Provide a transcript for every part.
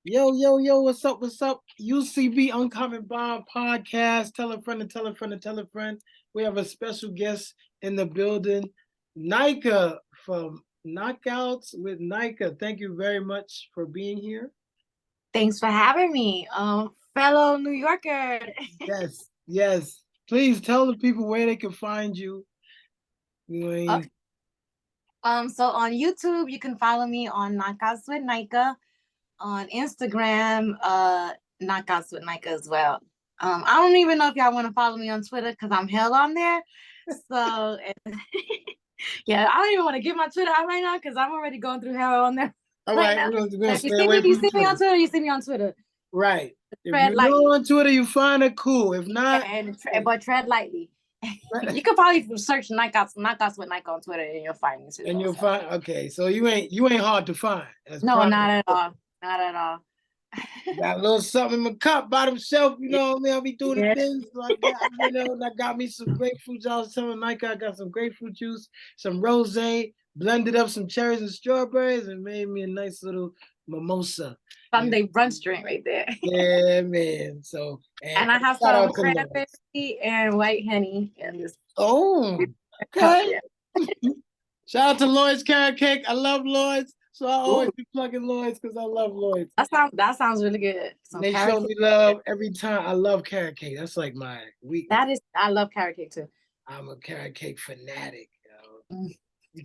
Yo, yo, yo, what's up? What's up? UCB Uncommon Bond Podcast. Tell a friend to tell a friend to tell a friend. We have a special guest in the building, Nayka from Knockouts with Nayka. Thank you very much for being here. Thanks for having me, fellow New Yorker. Yes, yes. Please tell the people where they can find you. Okay. So on YouTube, you can follow me on Knockouts with Nayka. On Instagram, Knockouts with Nayka as well. I don't even know if y'all want to follow me on Twitter because I'm hell on there. So yeah, I don't even want to give my Twitter out right now because I'm already going through hell on there. All right, we're gonna stay away from you see Twitter. me on Twitter, you see me on Twitter. Right. If you know on Twitter, you find it cool. If not, but tread lightly. You can probably search knockouts with Nayka on Twitter and you'll find me too. And you'll find okay. So you ain't hard to find. No, not at all. Not at all. Got a little something in my cup, bottom shelf, you know what I mean? I'll be doing the things. So I got me some grapefruit juice. I was telling Nayka I got some grapefruit juice, some rosé, blended up some cherries and strawberries, and made me a nice little mimosa. Sunday brunch drink right there. Yeah, man. So and I have some cranberry and white honey in this. Oh, okay. Shout out to Lloyd's Carrot Cake. I love Lloyd's. So I always be plugging Lloyd's because I love Lloyd's. That sounds really good. They show me love every time. I love carrot cake. That's like my weakness. I love carrot cake too. I'm a carrot cake fanatic.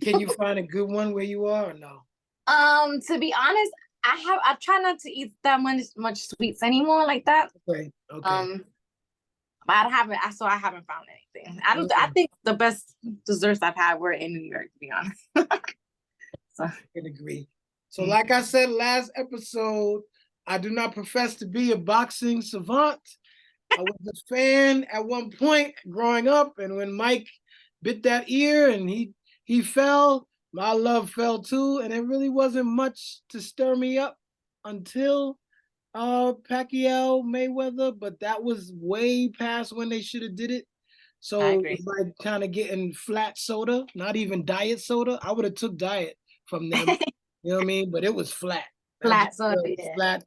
Can you find a good one where you are or no? To be honest, I try not to eat that much sweets anymore like that. Okay. But I haven't found anything. I think the best desserts I've had were in New York, to be honest. So. I can agree. So like I said last episode, I do not profess to be a boxing savant. I was a fan at one point growing up, and when Mike bit that ear and he fell, my love fell too, and it really wasn't much to stir me up until Pacquiao Mayweather, but that was way past when they should have did it. So by kind of getting flat soda, not even diet soda, I would have took diet from them. You know what I mean? But it was flat. Flat soda. Flat.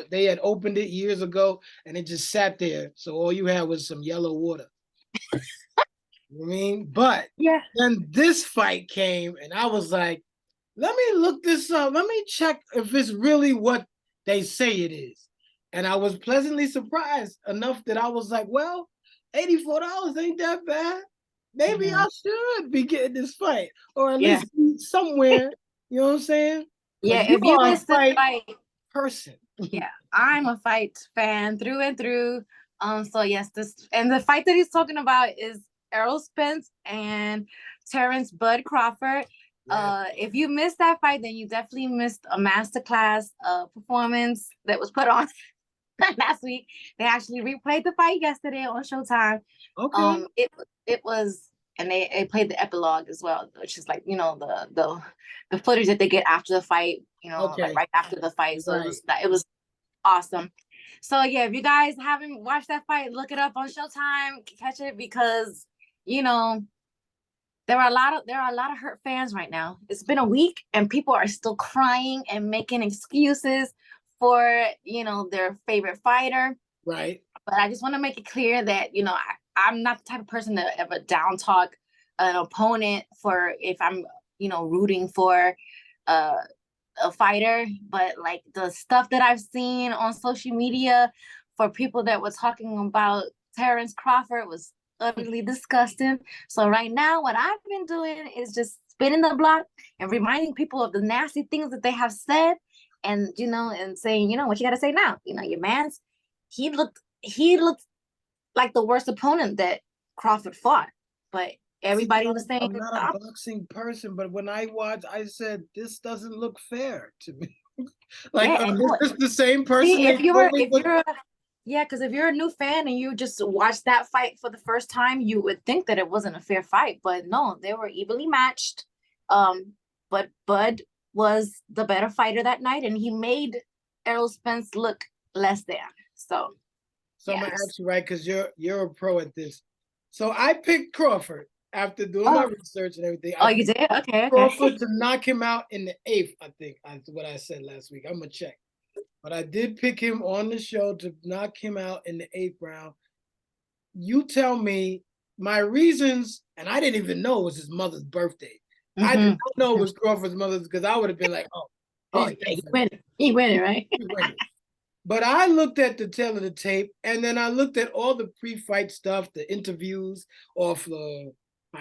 They had opened it years ago and it just sat there. So all you had was some yellow water. You know what I mean? But then this fight came and I was like, let me look this up. Let me check if it's really what they say it is. And I was pleasantly surprised enough that I was like, well, $84 ain't that bad. Maybe I should be getting this fight, or at least be somewhere. You know what I'm saying? Yeah, if you miss the fight person. Yeah, I'm a fight fan through and through. So yes, the fight that he's talking about is Errol Spence and Terrence Bud Crawford. If you missed that fight, then you definitely missed a masterclass performance that was put on last week. They actually replayed the fight yesterday on Showtime. Okay. It was, and they played the epilogue as well, which is like, you know, the footage that they get after the fight, you know, like right after the fight. So it was awesome. So yeah, if you guys haven't watched that fight, look it up on Showtime, catch it, because you know there are a lot of hurt fans right now. It's been a week and people are still crying and making excuses for, you know, their favorite fighter. Right. But I just want to make it clear that, you know, I'm not the type of person to ever down talk an opponent for if I'm, you know, rooting for a fighter. But like the stuff that I've seen on social media for people that were talking about Terrence Crawford was utterly disgusting. So right now, what I've been doing is just spinning the block and reminding people of the nasty things that they have said, and you know, and saying, you know, what you got to say now. You know, your man's he looked like the worst opponent that Crawford fought, but everybody was saying I'm not a boxing person, but when I watched, I said this doesn't look fair to me. Like, is this the same person? See, because if you're a new fan and you just watched that fight for the first time, you would think that it wasn't a fair fight, but no, they were evenly matched. But Bud was the better fighter that night, and he made Errol Spence look less than. So I'm gonna ask you, right? Because you're a pro at this. So I picked Crawford, after doing my research and everything. Oh, you did? Okay, okay. Crawford to knock him out in the 8th, I think. That's what I said last week. I'm gonna check. But I did pick him on the show to knock him out in the 8th round. You tell me my reasons, and I didn't even know it was his mother's birthday. I did not know it was Crawford's mother's because I would have been like, yeah, he winning, right? But I looked at the tail of the tape, and then I looked at all the pre-fight stuff, the interviews off the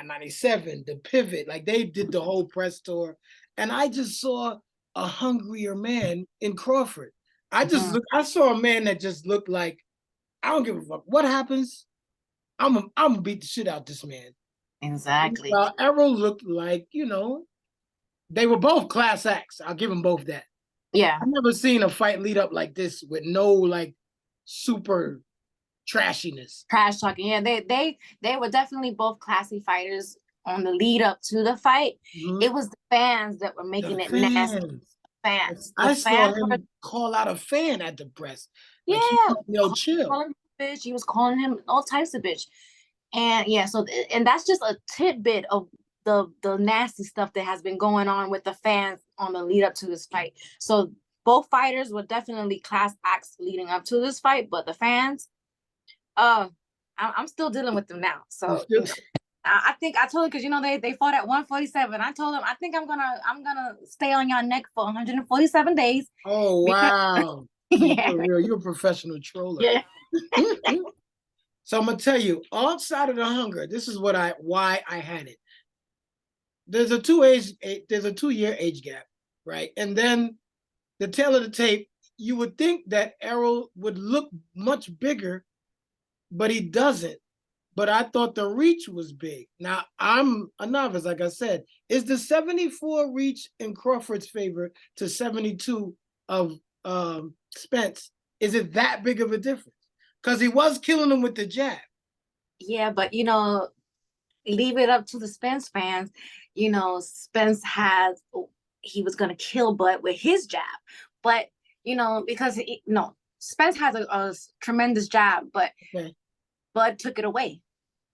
97, the pivot, like they did the whole press tour, and I just saw a hungrier man in Crawford. I saw a man that just looked like, I don't give a fuck what happens. I'm gonna beat the shit out this man. Exactly. Erol looked like, they were both class acts. I'll give them both that. Yeah. I've never seen a fight lead up like this with no like super trashiness. Trash talking. Yeah, they were definitely both classy fighters on the lead up to the fight. It was the fans that were making it nasty. Fans. I saw him call out a fan at the press. Yeah. Like, chill. Calling him bitch. He was calling him all types of bitch. And yeah, and that's just a tidbit of the nasty stuff that has been going on with the fans on the lead up to this fight. So both fighters were definitely class acts leading up to this fight, but the fans, I'm still dealing with them now. So I think I told him, because they fought at 147. I told him I think I'm gonna stay on your neck for 147 days. Oh wow. Yeah. You're a professional troller. Yeah. So I'm gonna tell you, outside of the hunger, this is why I had it. There's a 2-year age gap, right? And then the tail of the tape, you would think that Errol would look much bigger, but he doesn't. But I thought the reach was big. Now, I'm a novice, like I said. Is the 74 reach in Crawford's favor to 72 of Spence? Is it that big of a difference? Because he was killing him with the jab. Yeah, but leave it up to the Spence fans. Spence he was going to kill Bud with his jab. But, because Spence has a tremendous jab, but Bud took it away.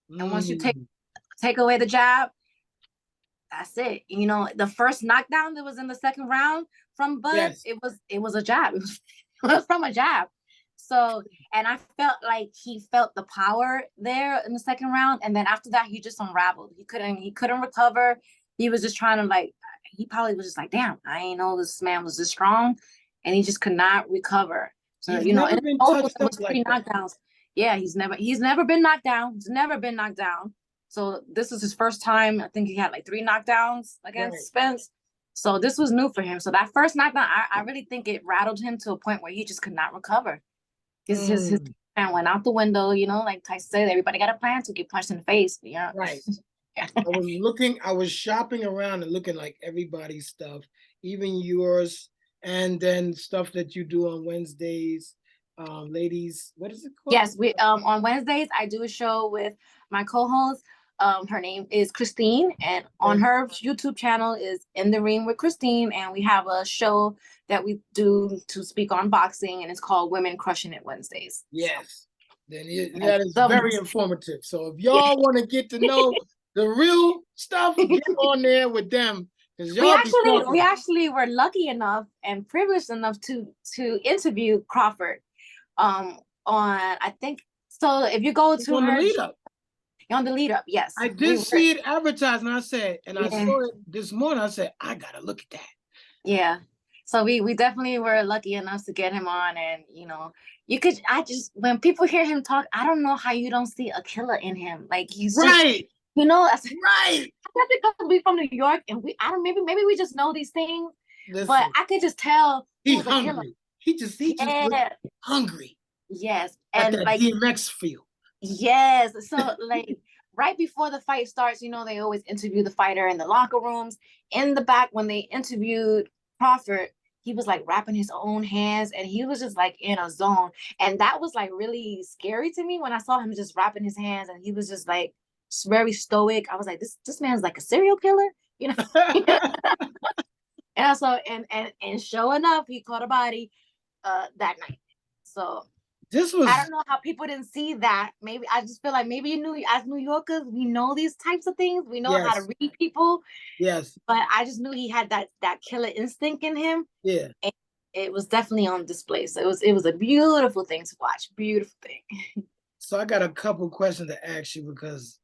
And once you take away the jab, that's it. The first knockdown that was in the second round from Bud, it was a jab. It was from a jab. So, and I felt like he felt the power there in the second round, and then after that, he just unraveled. He couldn't recover. He was just trying to he probably was just like, damn, I ain't know this man was this strong, and he just could not recover. So and also there was 3 knockdowns. Yeah, he's never been knocked down. He's never been knocked down. So this is his first time. I think he had 3 knockdowns against Spence. So this was new for him. So that first knockdown, I really think it rattled him to a point where he just could not recover. His plan went out the window, like Tyson said, everybody got a plan to get punched in the face. Yeah. Right. I was shopping around and looking like everybody's stuff, even yours, and then stuff that you do on Wednesdays. Ladies, what is it called? Yes, we on Wednesdays I do a show with my co-host. Her name is Christine, and on her YouTube channel is In the Ring with Christine, and we have a show that we do to speak on boxing, and it's called Women Crushing It Wednesdays. Yes, then that is very informative. So if y'all want to get to know the real stuff, get on there with them. We actually were lucky enough and privileged enough to interview Crawford on, I think, so if you go to her lead up. On the lead up, yes. I did see it advertised, and I said, I saw it this morning. I said, I gotta look at that. Yeah. So we definitely were lucky enough to get him on, and when people hear him talk, I don't know how you don't see a killer in him. Like he's right. Just, right. I guess because we from New York, and maybe we just know these things. Listen, but I could just tell he's hungry. He just looked hungry. Yes, and that DMX feel. Yes. So right before the fight starts, they always interview the fighter in the locker rooms. In the back, when they interviewed Crawford, he was wrapping his own hands, and he was just in a zone. And that was really scary to me when I saw him just wrapping his hands, and he was just very stoic. I was like, this man's like a serial killer, And sure enough, he caught a body that night. So This was, I don't know how people didn't see that. Maybe I just feel like maybe as New Yorkers, we know these types of things. We know how to yes, read people. yes, But I just knew he had that killer instinct in him. yeah. And it was definitely on display. So it was a beautiful thing to watch. Beautiful thing. So I got a couple questions to ask you because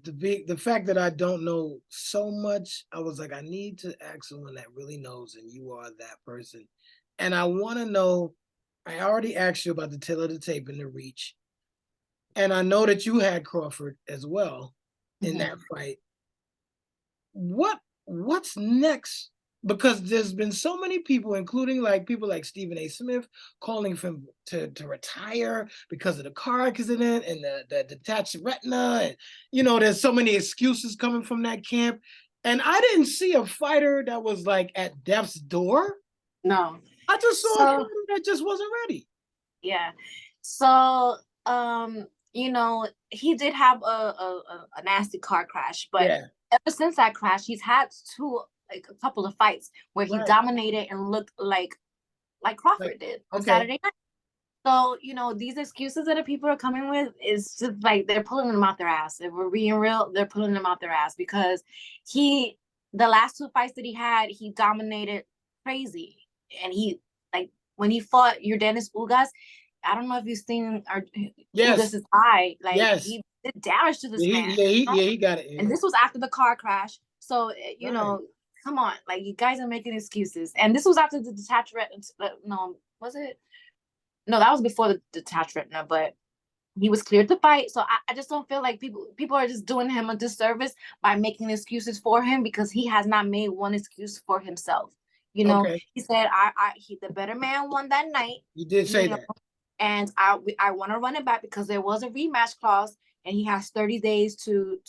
the fact that I don't know so much, I was like, I need to ask someone that really knows, and you are that person. And I want to know. I already asked you about the tail of the tape and the reach, and I know that you had Crawford as well in that fight. What's next? Because there's been so many people, including like people like Stephen A. Smith, calling for him to retire because of the car accident and the detached retina. And, you know, there's so many excuses coming from that camp. And I didn't see a fighter that was like at death's door. No. I just saw a fighter that just wasn't ready. Yeah. So, you know, he did have a nasty car crash, but Yeah. ever since that crash, he's had a couple of fights where he dominated and looked like Crawford did on Saturday night. So, you know, these excuses that the people are coming with is just like they're pulling them out their ass. If we're being real, they're pulling them out their ass because the last two fights that he had, he dominated crazy. And he, like, when he fought Yordenis Ugas, I don't know if you've seen Ugas's eye. Like, he did damage to this man. He got it. Yeah. And this was after the car crash. So, you know, come on. Like, you guys are making excuses. And this was after the detached retina. No, was it? No, that was before the detached retina, but he was cleared to fight. So I just don't feel like people are just doing him a disservice by making excuses for him because he has not made one excuse for himself. You know, he said, the better man won that night. He did say that. And I want to run it back because there was a rematch clause and he has 30 days to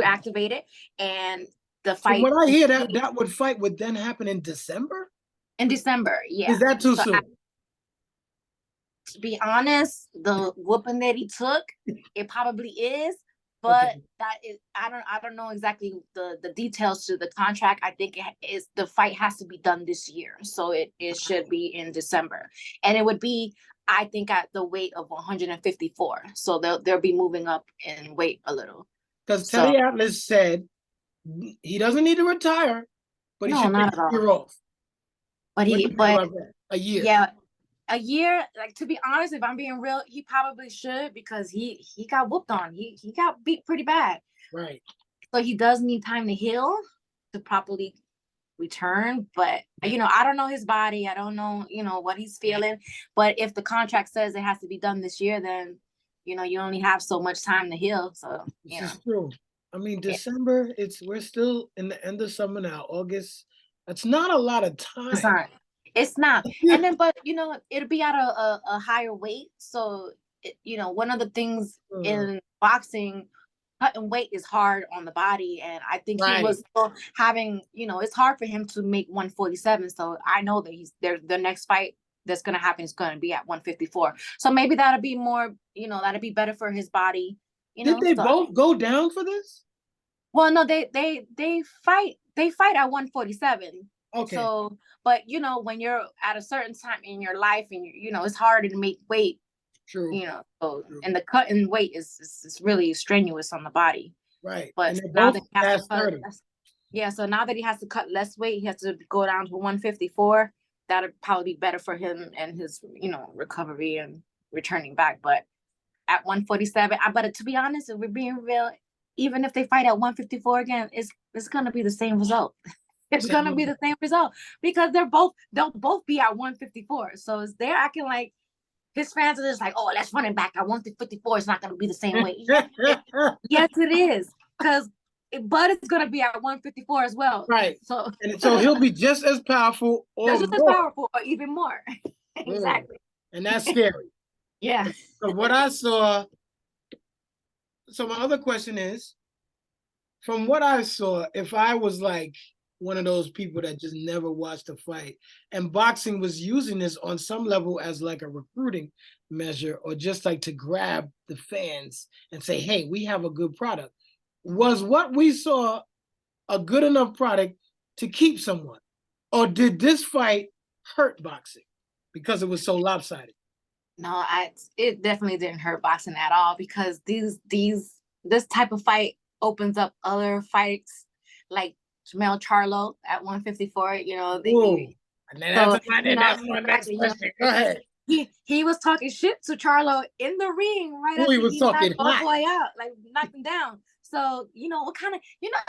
activate it. And the fight. From what I hear, that fight would then happen in December? In December, yeah. Is that too soon? To be honest, the whooping that he took, it probably is, but that is I don't know exactly the details to the contract. I think the fight has to be done this year, so it should be in December, and it would be I think at the weight of 154. So they'll be moving up in weight a little. Because Telly Atlas said he doesn't need to retire, but he should take a year off. But a year. Yeah. A year, like, to be honest, if I'm being real, he probably should because he got whooped on. He got beat pretty bad. Right. So he does need time to heal to properly return. But, you know, I don't know his body. I don't know, you know, what he's feeling. But if the contract says it has to be done this year, then, you know, you only have so much time to heal. So, this is true. I mean, December, we're still in the end of summer now, August. That's not a lot of time. It's not. And then, but, you know, it'll be at a higher weight. So, you know, one of the things in boxing, cutting weight is hard on the body. And I think he was having, you know, it's hard for him to make 147. So I know that the next fight that's going to happen is going to be at 154. So maybe that'll be more, you know, that'll be better for his body. You know, did they both go down for this? Well, no, they fight at 147. Okay. So, but you know, when you're at a certain time in your life and you know, it's harder to make weight. True. You know, so and the cut in weight is really strenuous on the body. Right. But now that he has to cut, so now that he has to cut less weight, he has to go down to 154. That'll probably be better for him and his, you know, recovery and returning back. But at 147, but to be honest, if we're being real, even if they fight at 154 again, it's gonna be the same result. It's gonna be the same result because they'll both be at 154. So they're acting like his fans are just like, oh, let's run it back at 154. It's not gonna be the same way. Yes, it is because Bud is gonna be at 154 as well. Right. So he'll be just as powerful or just as powerful or even more. Exactly. And that's scary. Yeah. So what I saw. So my other question is, from what I saw, if I was like one of those people that just never watched a fight, and boxing was using this on some level as like a recruiting measure or just like to grab the fans and say, hey, we have a good product. Was what we saw a good enough product to keep someone? Or did this fight hurt boxing because it was so lopsided? No, it definitely didn't hurt boxing at all because this type of fight opens up other fights like Jamel Charlo at 154. You know, Ooh. And then so that's my next question. Go ahead. he was talking shit to Charlo in the ring right Ooh, after he was talking knocked old hot. boy out, like knocked him down. So what kind of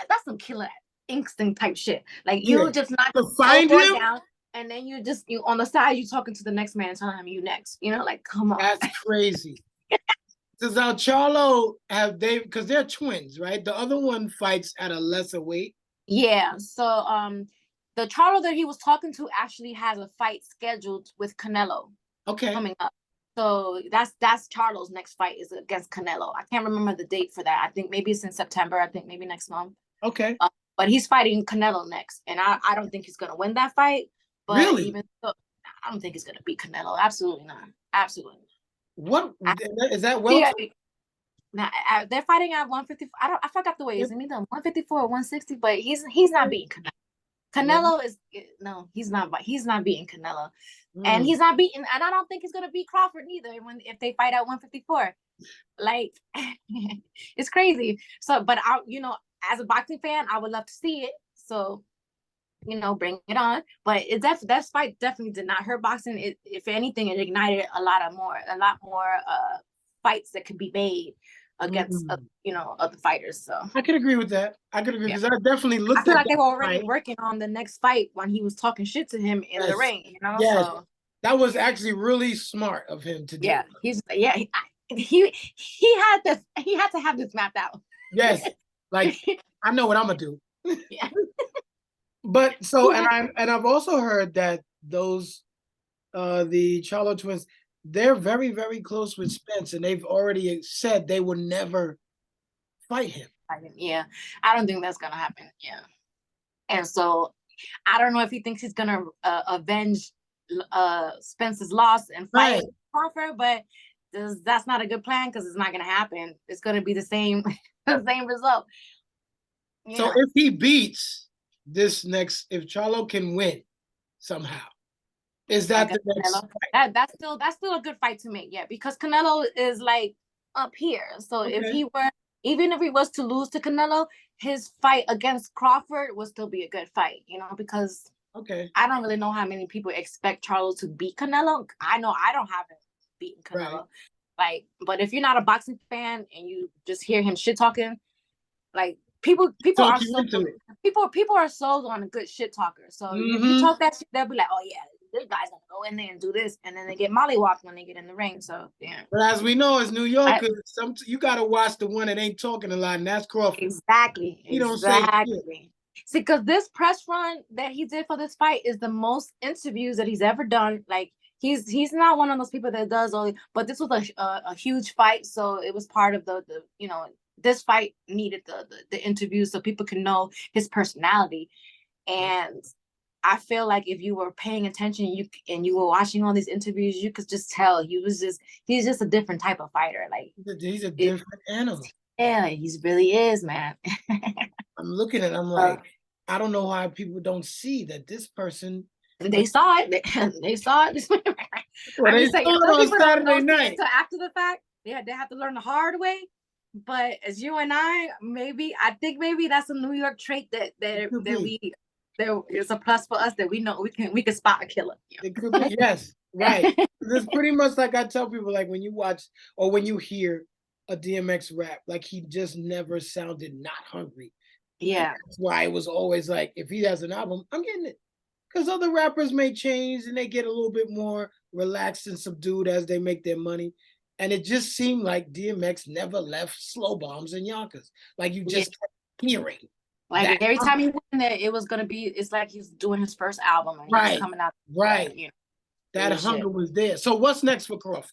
that's some killer instinct type shit. Like you just knock to find old boy him down, and then you on the side you talking to the next man telling him you next. Like come on. That's crazy. Does Charlo have because they're twins, right? The other one fights at a lesser weight. Yeah. So the Charlo that he was talking to actually has a fight scheduled with Canelo. Okay. Coming up. So that's Charlo's next fight is against Canelo. I can't remember the date for that. I think maybe it's in September. I think maybe next month. Okay. But he's fighting Canelo next, and I don't think he's gonna win that fight. But really? Even so, I don't think he's gonna beat Canelo. Absolutely not. Absolutely not. What is that? Well, now they're fighting at 154. I forgot the weight. Is it either 154 or 160? But he's not beating Canelo. Canelo is no, he's not beating Canelo. And he's not beating, and I don't think he's gonna beat Crawford either if they fight at 154. Like it's crazy. So, but as a boxing fan, I would love to see it. So, bring it on. But that fight definitely did not hurt boxing. If anything, it ignited a lot more fights that could be made against other fighters. So I could agree with that. I could agree because I definitely looked. I feel like they were already working on the next fight when he was talking shit to him in the ring. Yes. So that was actually really smart of him to do. Yeah, he had to have this mapped out. Yes, like I know what I'm gonna do. Yeah. But so I've also heard that those the Charlo twins, they're very, very close with Spence, and they've already said they will never fight him. Yeah, I don't think that's gonna happen. Yeah, and so I don't know if he thinks he's gonna avenge Spence's loss and fight Crawford, but that's not a good plan because it's not gonna happen. It's gonna be the same result. So if he beats this next, if Charlo can win somehow, is that the next fight? That's still a good fight to make, yeah, because Canelo is like up here. So even if he was to lose to Canelo, his fight against Crawford would still be a good fight, because I don't really know how many people expect Charlo to beat Canelo. I know I don't have him beating Canelo. Like, but if you're not a boxing fan and you just hear him shit talking, like people are sold on a good shit talker. So you talk that shit, they'll be like, oh yeah, this guy's gonna go in there and do this, and then they get mollywopped when they get in the ring. So yeah. But as we know, as New Yorkers, you gotta watch the one that ain't talking a lot, and that's Crawford. Exactly. He don't say shit. See, because this press run that he did for this fight is the most interviews that he's ever done. Like he's not one of those people that does only, but this was a huge fight, so it was part of the this fight needed the interview so people can know his personality. And I feel like if you were paying attention, you were watching all these interviews, you could just tell he's just a different type of fighter. Like he's a different animal. Yeah, he really is, man. I'm looking at him like, I don't know why people don't see that this person. They saw it. They saw it. Well, they saw it on Saturday night. So after the fact, they have to learn the hard way. But as you and I think maybe that's a New York trait that it's a plus for us that we know we can spot a killer. It could be, yes, right. It's pretty much like I tell people, like when you watch or when you hear a DMX rap, like he just never sounded not hungry. Yeah, that's why it was always like, if he has an album, I'm getting it. Because other rappers may change and they get a little bit more relaxed and subdued as they make their money. And it just seemed like DMX never left slow bombs and Yonkers. Like you just kept hearing. Like every time he went there, it was gonna be. It's like he's doing his first album and he's coming out. Right. That hunger was there. So what's next for Crawford?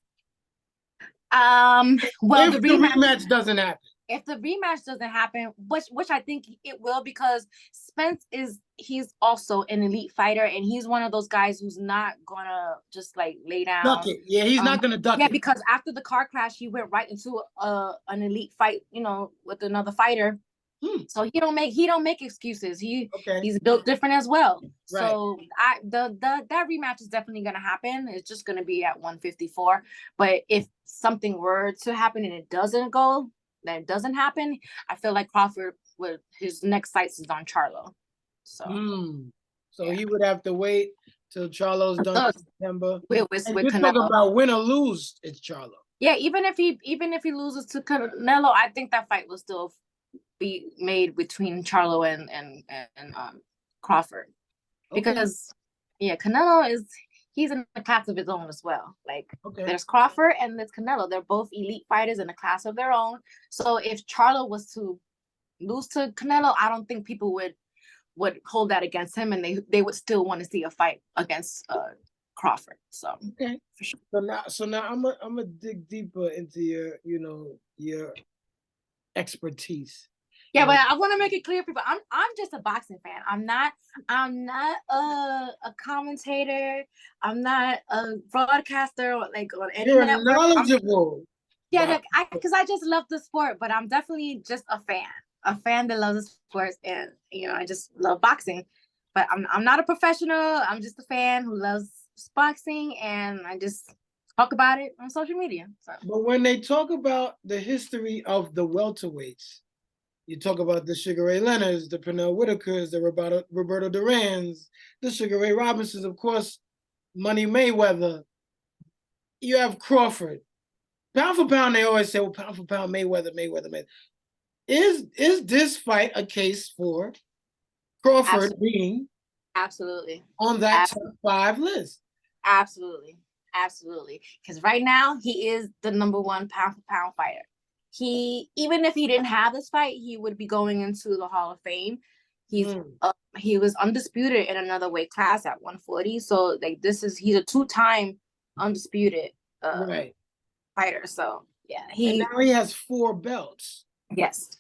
Well, if the rematch doesn't happen. If the rematch doesn't happen, which I think it will, because Spence he's also an elite fighter, and he's one of those guys who's not gonna just like lay down. Duck it. Yeah, he's not gonna duck it. Yeah, because after the car crash, he went right into an elite fight, with another fighter. So he don't make excuses. Okay. He's built different as well. Right. So that rematch is definitely gonna happen. It's just gonna be at 154. But if something were to happen and it doesn't happen, I feel like Crawford would his next sights is on Charlo. So So he would have to wait till Charlo's done in September. With You're talking about win or lose, it's Charlo. Yeah, even if he loses to Canelo, I think that fight will still be made between Charlo and Crawford. Because Canelo he's in a class of his own as well. Like there's Crawford and there's Canelo. They're both elite fighters in a class of their own. So if Charlo was to lose to Canelo, I don't think people would hold that against him, and they would still want to see a fight against Crawford. So for sure. So now I'm gonna dig deeper into your expertise. Yeah, but I want to make it clear, people. I'm just a boxing fan. I'm not a commentator. I'm not a broadcaster like on any You're network. knowledgeable. Yeah, because I just love the sport, but I'm definitely just a fan that loves the sports, and I just love boxing. But I'm not a professional. I'm just a fan who loves boxing, and I just talk about it on social media. So. But when they talk about the history of the welterweights, you talk about the Sugar Ray Leonards, the Pernell Whitakers, the Roberto Durans, the Sugar Ray Robinsons, of course, Money Mayweather. You have Crawford. Pound for pound, they always say, well, pound for pound, Mayweather. Is this fight a case for Crawford being on that top 5 list? Absolutely. Because right now, he is the number 1 pound for pound fighter. Even if he didn't have this fight, he would be going into the Hall of Fame. He was undisputed in another weight class at 140. So like he's a 2-time undisputed fighter. So yeah, and now he has 4 belts. Yes.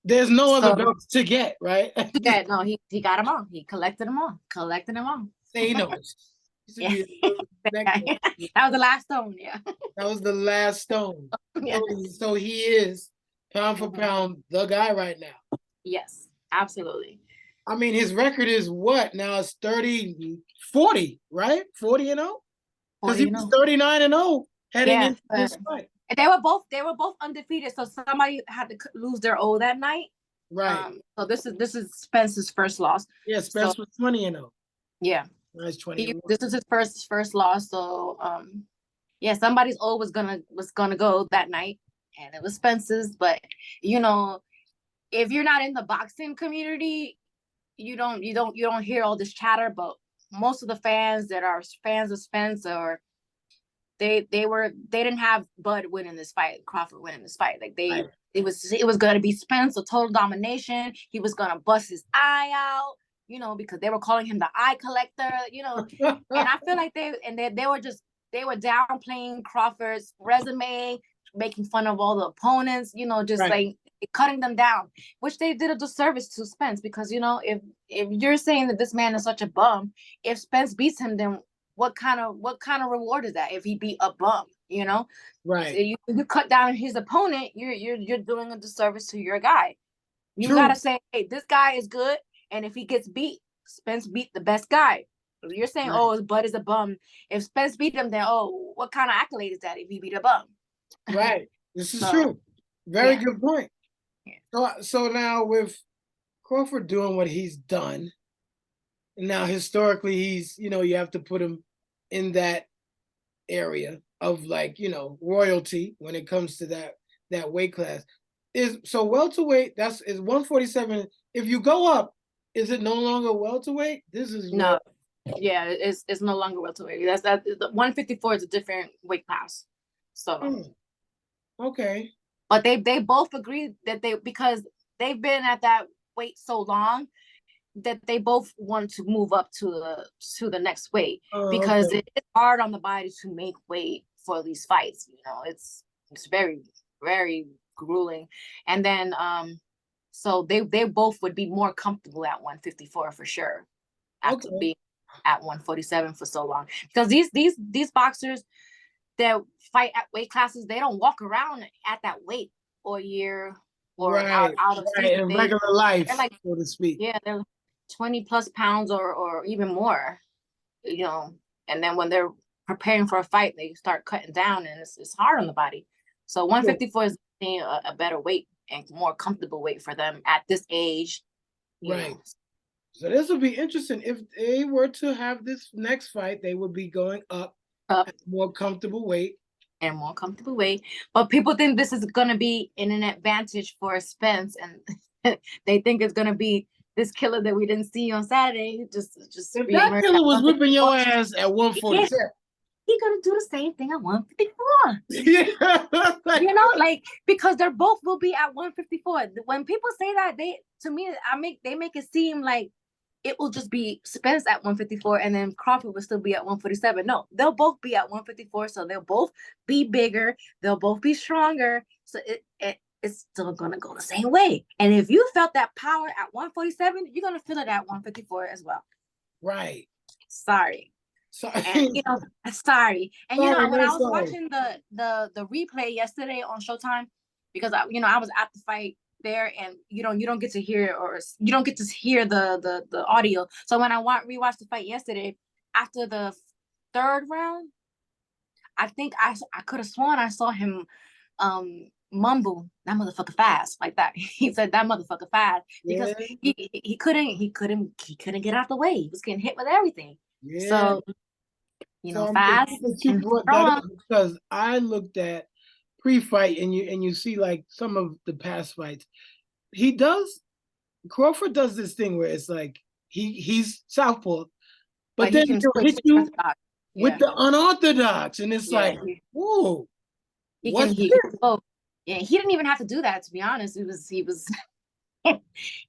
There's no other belts to get, right? Yeah, no, he got them all. He collected them all. Say he knows. Yeah. That was the last stone. Yeah. That was the last stone. Yes. So he is pound for pound the guy right now. Yes, absolutely. I mean, his record is what now? It's 40, right? 40-0? Because he was 39-0 heading into this fight. And they were both undefeated. So somebody had to lose their O that night. Right. So this is Spence's first loss. Yeah, Spence was 20-0. Yeah. Nice 20. This is his first loss. So somebody's O was gonna go that night, and it was Spence's. But if you're not in the boxing community, you don't hear all this chatter. But most of the fans that are fans of Spence, or they didn't have Bud winning this fight, Crawford winning this fight. Like it was gonna be Spence, a total domination. He was gonna bust his eye out. Because they were calling him the eye collector, and I feel like they were downplaying Crawford's resume, making fun of all the opponents, like cutting them down, which they did a disservice to Spence, because if you're saying that this man is such a bum, if Spence beats him, then what kind of reward is that if he beat a bum? Right. So you cut down his opponent, you're doing a disservice to your guy. You gotta say, hey, this guy is good. And if he gets beat, Spence beat the best guy. If you're saying, oh, Bud is a bum. If Spence beat him, then, what kind of accolade is that if he beat a bum? Right. This is true. Very good point. Yeah. So now with Crawford doing what he's done, now historically he's, you have to put him in that area of royalty when it comes to that weight class. So welterweight, is 147. If you go up, is it no longer welterweight? This is no. Yeah, it's no longer welterweight. That 154 is a different weight class. So okay. But they both agreed that because they've been at that weight so long that they both want to move up to the next weight, because it's hard on the body to make weight for these fights. It's very, very grueling. And then so they both would be more comfortable at 154 for sure, after being at 147 for so long. Because these boxers that fight at weight classes, they don't walk around at that weight all year or out of season. In regular life, they're like, so to speak. yeah, they're 20 plus pounds or even more, you know. And then when they're preparing for a fight, they start cutting down, and it's hard on the body. So 154 is a better weight and more comfortable weight for them at this age. Right. Know. So this will be interesting. If they were to have this next fight, they would be going up at more comfortable weight. And more comfortable weight. But people think this is going to be an advantage for Spence, and they think it's going to be this killer that we didn't see on Saturday. Just if that killer was whipping your ass at 147. He's gonna do the same thing at 154. Yeah. You know, like, because they're both will be at 154. When people say that, they make it seem like it will just be Spence at 154 and then Crawford will still be at 147. No, they'll both be at 154, so they'll both be bigger, they'll both be stronger. So it's still gonna go the same way. And if you felt that power at 147, you're gonna feel it at 154 as well. Right. Sorry. And, you know, sorry. And you know, when I was watching the replay yesterday on Showtime, because I was at the fight there, and you don't get to hear the audio. So when I rewatched the fight yesterday, after the third round, I think I could have sworn I saw him mumble that motherfucker fast like that. He said that motherfucker fast because he couldn't get out the way. He was getting hit with everything. Yeah. So fast. You brought that up because I looked at pre-fight and you see like some of the past fights. Crawford does this thing where it's like he's southpaw, but then he'll hit you with the unorthodox, and it's like, whoa. He didn't even have to do that, to be honest. He was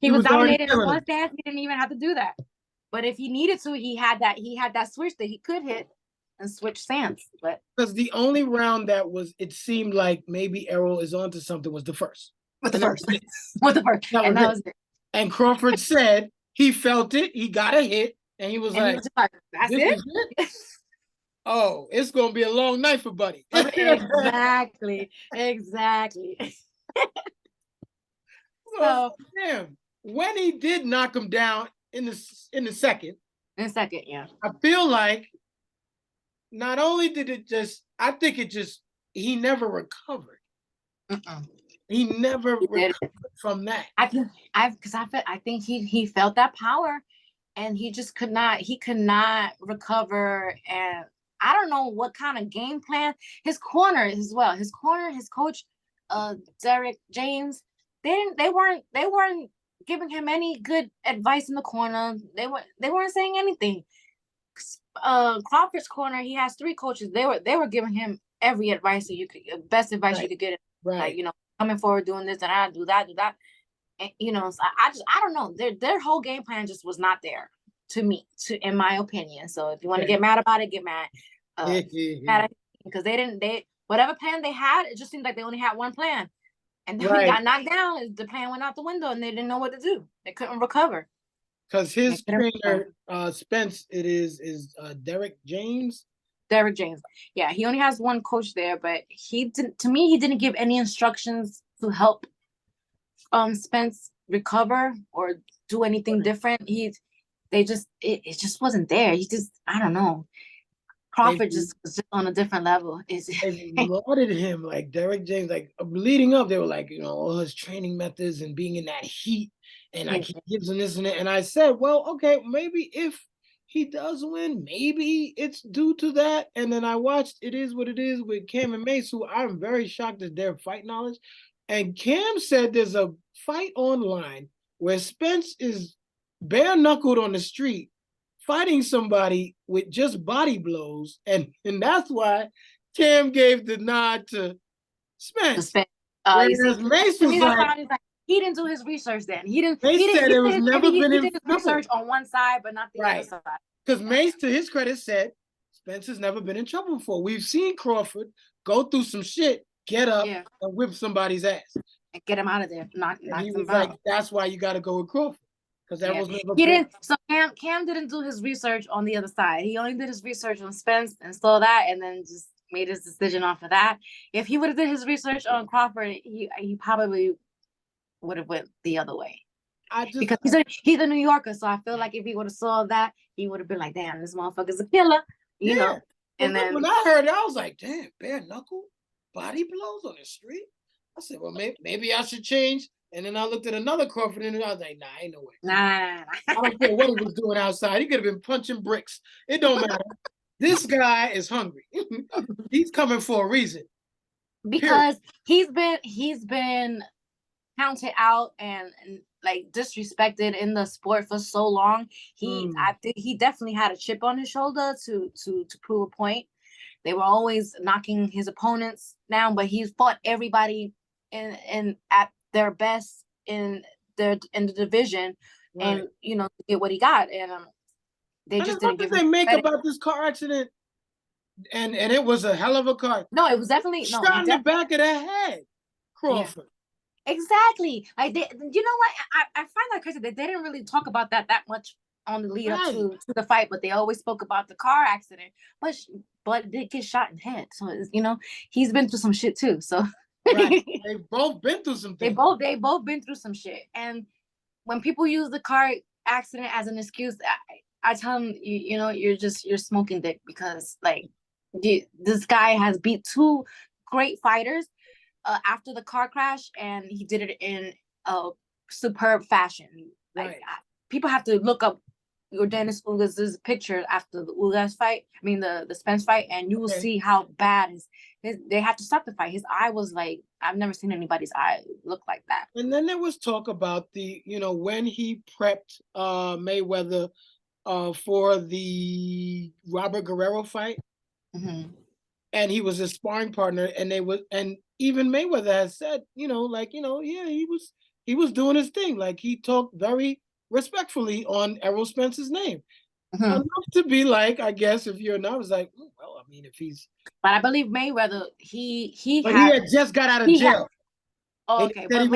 dominated in one stance. He didn't even have to do that. But if he needed to, he had that switch that he could hit and switch stance. But because the only round it seemed like maybe Erol is onto something was the first. With the first. And that was it. And Crawford said he felt it, he got a hit, and he was like, that's it? Oh, it's gonna be a long night for Buddy. Exactly. So damn, when he did knock him down in the second. Yeah. I feel like not only did he never recovered. He never recovered from that. I think he felt that power, and he just could not recover. And I don't know what kind of game plan. His corner as well. His coach, Derek James, they weren't giving him any good advice in the corner. They weren't saying anything. Crawford's corner, he has 3 coaches. They were giving him every advice best advice you could get. Right. Like, coming forward, doing this and I do that. And, so I don't know. Their whole game plan just was not there to me, in my opinion. So if you want to get mad about it, get mad. Because whatever plan they had, it just seemed like they only had one plan. And then when he got knocked down, the plan went out the window and they didn't know what to do. They couldn't recover. Because his trainer, Spence, is Derek James. Derek James. Yeah, he only has one coach there, but he didn't give any instructions to help Spence recover or do anything different. It just wasn't there. I don't know. Crawford was just on a different level. They lauded him, like Derek James, like leading up, they were like, all his training methods and being in that heat, and he gives him this and that. And I said, well, okay, maybe if he does win, maybe it's due to that. And then I watched It Is What It Is with Cam and Mace, who I'm very shocked at their fight knowledge. And Cam said there's a fight online where Spence is bare knuckled on the street fighting somebody with just body blows, and that's why Cam gave the nod to Spence. Whereas Mace was like, he didn't do his research then. He didn't. He did his research on one side, but not the other side. Because Mace, to his credit, said Spence has never been in trouble before. We've seen Crawford go through some shit, get up, and whip somebody's ass, and get him out of there. He was like, that's why you got to go with Crawford. Because that was never. He didn't. So Cam didn't do his research on the other side. He only did his research on Spence and saw that, and then just made his decision off of that. If he would have did his research on Crawford, he probably would have went the other way. Because he's a New Yorker, so I feel like if he would have saw that, he would have been like, "Damn, this motherfucker's a killer," you know. And then when I heard it, I was like, "Damn, bare knuckle body blows on the street." I said, "Well, maybe I should change." And then I looked at another Crawford interview. I was like, "Nah, ain't no way. Nah. I don't care what he was doing outside. He could have been punching bricks. It don't matter. This guy is hungry. He's coming for a reason." Because he's been counted out and like disrespected in the sport for so long. I think he definitely had a chip on his shoulder to prove a point. They were always knocking his opponents down, but he's fought everybody in at their best in the division, and get what he got. And they just didn't give him they make credit. about this car accident. And it was a hell of a car. No, it was definitely shot in the back of the head, Crawford. Yeah. Exactly. Like you know what? I find that crazy that they didn't really talk about that much on the lead up to the fight, but they always spoke about the car accident. But they get shot in the head, so he's been through some shit too. So right, they've both been through some things. They both been through some shit, and when people use the car accident as an excuse, I tell them, you're smoking dick, because like this guy has beat two great fighters after the car crash, and he did it in a superb fashion. Like people have to look up Dennis Ugas' picture after the Ugas fight. I mean the Spence fight, and you will see how bad they had to stop the fight. His eye was like, I've never seen anybody's eye look like that. And then there was talk about the when he prepped Mayweather for the Robert Guerrero fight. Mm-hmm. And he was his sparring partner, and even Mayweather has said, he was doing his thing. Like, he talked very respectfully on Errol Spence's name. Mm-hmm. Enough to be like, I guess, if you're a novice, like, well, I mean, if he's. But I believe Mayweather, he had just got out of jail. Okay, but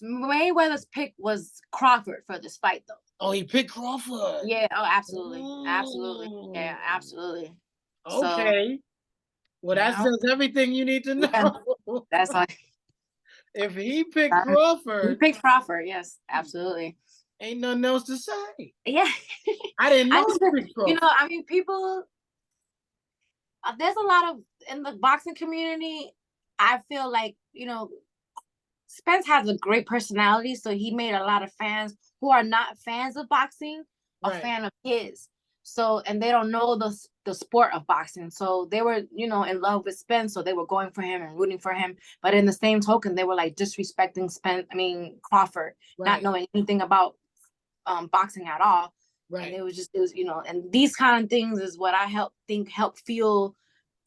Mayweather's pick was Crawford for this fight, though. Oh, he picked Crawford. Yeah. Oh, absolutely, absolutely. Yeah, absolutely. Okay. So, well, that says everything you need to know. Yeah, that's like, if he picked Crawford. He picked Crawford, yes, absolutely. Ain't nothing else to say. Yeah. I didn't know he picked Crawford. I mean, people, there's a lot of, in the boxing community, I feel like, Spence has a great personality, so he made a lot of fans who are not fans of boxing a fan of his. So, and they don't know the sport of boxing. So they were, in love with Spence, so they were going for him and rooting for him. But in the same token, they were like disrespecting Crawford, not knowing anything about boxing at all. Right. And it was and these kind of things is what I help fuel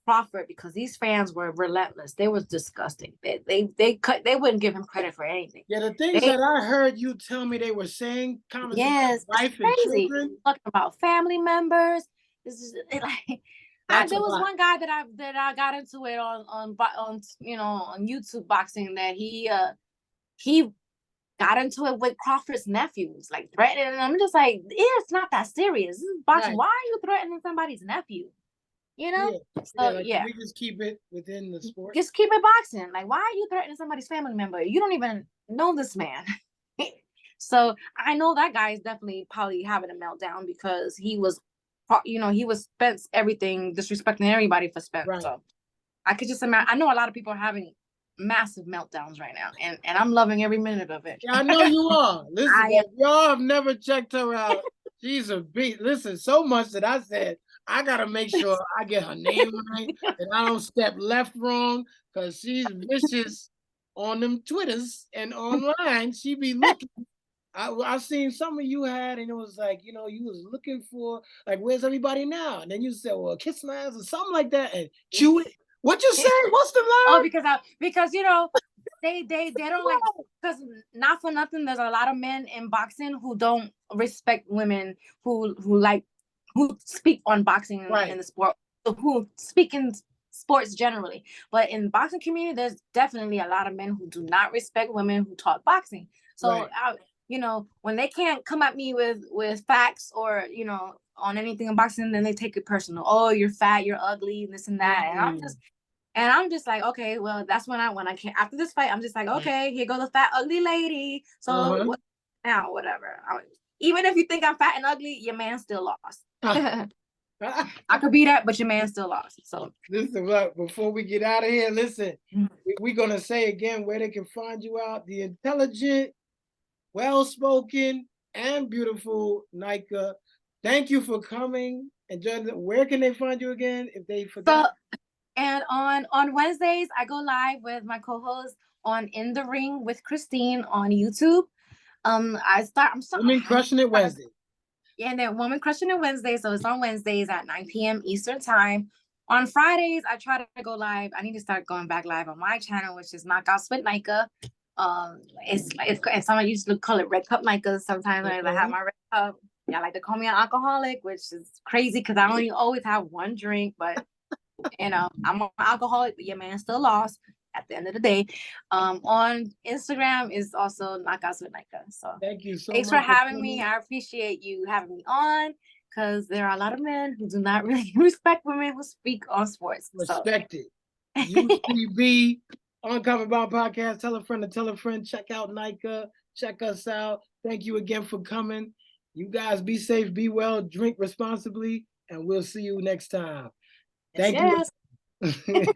Crawford, because these fans were relentless. They was disgusting. They wouldn't give him credit for anything. Yeah, the things that I heard you tell me they were saying, yes, wife and children, talking about family members. This is like, there was one guy that I got into it on YouTube boxing, that he got into it with Crawford's nephews, like threatening them. I'm just like, it's not that serious. This is boxing. Right. Why are you threatening somebody's nephew? We just keep it within the sport. Just keep it boxing. Like, why are you threatening somebody's family member? You don't even know this man. So I know that guy is definitely probably having a meltdown, because he was Spence everything, disrespecting everybody for Spence. Right. So I could just imagine. I know a lot of people are having massive meltdowns right now, and I'm loving every minute of it. Yeah, I know you are. Listen, if y'all have never checked her out, she's a beat. Listen, so much that I said, I gotta make sure I get her name right and I don't step left wrong, because she's vicious on them Twitters and online. She be looking. I seen some of you had, and it was like, you was looking for, like, where's everybody now? And then you said, well, kiss my ass or something like that, and chew it. What you say? What's the line? Oh, because they don't like, because not for nothing, there's a lot of men in boxing who don't respect women who speak on boxing in the sport, who speak in sports generally. But in the boxing community, there's definitely a lot of men who do not respect women who talk boxing. So when they can't come at me with facts or on anything in boxing, then they take it personal. Oh, you're fat, you're ugly, this and that. And I'm just, And I'm just like, okay, well, that's when I came after this fight. I'm just like, okay, here goes the fat ugly lady. So what now? Whatever. Even if you think I'm fat and ugly, your man still lost. I could be that, but your man still lost. So listen, look, before we get out of here, listen, we're gonna say again where they can find you out. The intelligent, well-spoken, and beautiful Nayka. Thank you for coming and joining. Where can they find you again if they forgot? So, and on Wednesdays, I go live with my co-host on In the Ring with Christine on YouTube. I'm Women Crushing It Wednesday. Yeah, and then Woman Crushing It Wednesday. So it's on Wednesdays at 9 p.m. Eastern time. On Fridays, I try to go live. I need to start going back live on my channel, which is Knockouts with Nayka. It's some I used to call it Red Cup Nayka. Sometimes I have my red cup. Yeah, I like to call me an alcoholic, which is crazy because I only always have one drink, but I'm an alcoholic, but your man still lost at the end of the day. On Instagram is also Knockouts with Nayka. So thank you so much. Thanks for having me. I appreciate you having me on because there are a lot of men who do not really respect women who speak on sports. Respect it. UCB, Uncommon Bound Podcast. Tell a friend to tell a friend. Check out Nayka. Check us out. Thank you again for coming. You guys be safe, be well, drink responsibly, and we'll see you next time. Thank you.